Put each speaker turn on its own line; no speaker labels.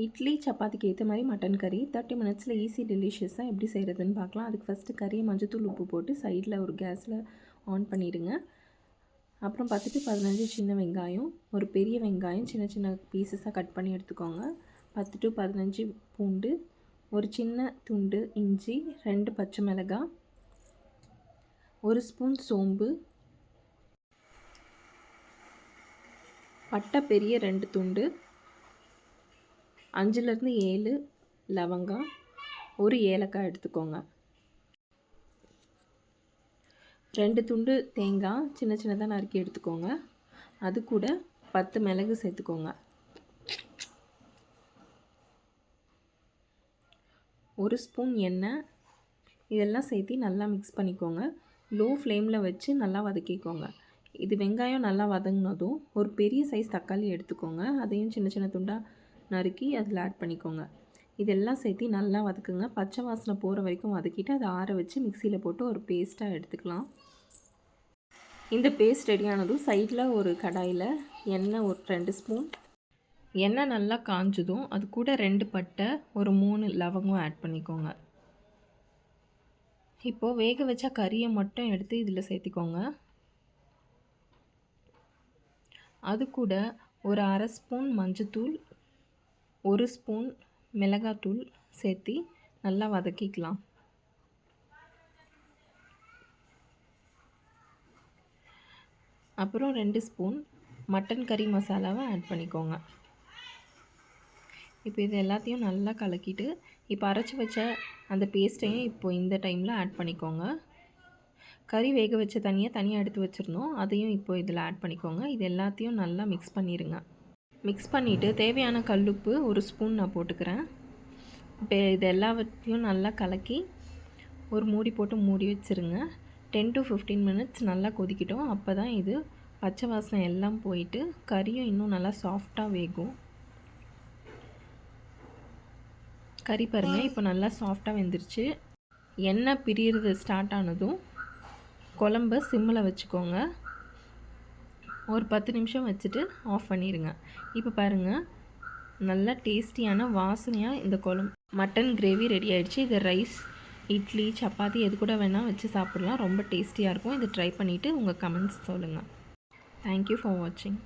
இட்லி சப்பாத்திக்கு ஏற்ற மாதிரி மட்டன் கறி 30 மினிட்ஸில் ஈஸி டெலிஷியஸாக எப்படி செய்கிறதுன்னு பார்க்கலாம். அதுக்கு ஃபஸ்ட்டு கறியை மஞ்சத்தூள் உப்பு போட்டு சைடில் ஒரு கேஸில் ஆன் பண்ணிவிடுங்க. அப்புறம் 10 to 15 சின்ன வெங்காயம், ஒரு பெரிய வெங்காயம் சின்ன சின்ன பீசஸாக கட் பண்ணி எடுத்துக்கோங்க. 10 to 15 பூண்டு, ஒரு சின்ன துண்டு இஞ்சி, 2 பச்சை மிளகாய், 1 ஸ்பூன் சோம்பு, பட்டை பெரிய 2 துண்டு, 5லேருந்து 7 லவங்கம், ஒரு ஏலக்காய் எடுத்துக்கோங்க. 2 துண்டு தேங்காய் சின்ன சின்னதாக நறுக்கி எடுத்துக்கோங்க. அது கூட 10 மிளகு சேர்த்துக்கோங்க. 1 ஸ்பூன் எண்ணெய், இதெல்லாம் சேர்த்து நல்லா மிக்ஸ் பண்ணிக்கோங்க. லோ ஃப்ளேமில் வச்சு நல்லா வதக்கிக்கோங்க. இது வெங்காயம் நல்லா வதங்கினதும் ஒரு பெரிய சைஸ் தக்காளி எடுத்துக்கோங்க. அதையும் சின்ன சின்ன துண்டாக நறுக்கி அதில் ஆட் பண்ணிக்கோங்க. இதெல்லாம் சேர்த்து நல்லா வதக்குங்க. பச்சை வாசனை போகிற வரைக்கும் வதக்கிட்டு அதை ஆற வச்சு மிக்சியில் போட்டு ஒரு பேஸ்ட்டாக எடுத்துக்கலாம். இந்த பேஸ்ட் ரெடியானதும் சைடில் ஒரு கடாயில் எண்ணெய் ஒரு 2 ஸ்பூன், எண்ணெய் நல்லா காஞ்சதும் அது கூட 2 பட்டை, ஒரு 3 லவங்கம் ஆட் பண்ணிக்கோங்க. இப்போது வேக வச்ச கறியை மட்டும் எடுத்து இதில் சேர்த்திக்கோங்க. அது கூட ஒரு 1/2 ஸ்பூன் மஞ்சத்தூள், 1 ஸ்பூன் மிளகாத்தூள் சேர்த்து நல்லா வதக்கிக்கலாம். அப்புறம் 2 ஸ்பூன் மட்டன் கறி மசாலாவை ஆட் பண்ணிக்கோங்க. இப்போ இது எல்லாத்தையும் நல்லா கலக்கிட்டு இப்போ அரைச்சி வச்ச அந்த பேஸ்ட்டையும் இப்போ இந்த டைமில் ஆட் பண்ணிக்கோங்க. கறி வேக வச்ச தனியாக எடுத்து வச்சிடணும். அதையும் இப்போ இதில் ஆட் பண்ணிக்கோங்க. இது எல்லாத்தையும் நல்லா மிக்ஸ் பண்ணிடுங்க. மிக்ஸ் பண்ணிவிட்டு தேவையான கல்லுப்பு 1 ஸ்பூன் நான் போட்டுக்கிறேன். இப்போ இது எல்லாத்தையும் நல்லா கலக்கி ஒரு மூடி போட்டு மூடி வச்சுருங்க. 10 to 15 மினிட்ஸ் நல்லா கொதிக்கிட்டோம். அப்போ தான் இது பச்சை வாசனை எல்லாம் போயிட்டு கறியும் இன்னும் நல்லா சாஃப்டாக வேகும். கறி பாருங்கள் இப்போ நல்லா சாஃப்டாக வெந்துருச்சு. எண்ணெய் பிரியிறது ஸ்டார்ட் ஆனதும் குழம்ப சிம்மில் வச்சுக்கோங்க. ஒரு 10 நிமிஷம் வச்சுட்டு ஆஃப் பண்ணிடுங்க. இப்போ பாருங்கள் நல்லா டேஸ்டியான வாசனையாக இந்த மட்டன் கிரேவி ரெடி ஆகிடுச்சு. இது ரைஸ், இட்லி, சப்பாத்தி எது கூட வேணால் வச்சு சாப்பிட்லாம். ரொம்ப டேஸ்டியாக இருக்கும். இதை ட்ரை பண்ணிவிட்டு உங்கள் கமெண்ட்ஸ் சொல்லுங்கள். தேங்க்யூ ஃபார் வாட்சிங்.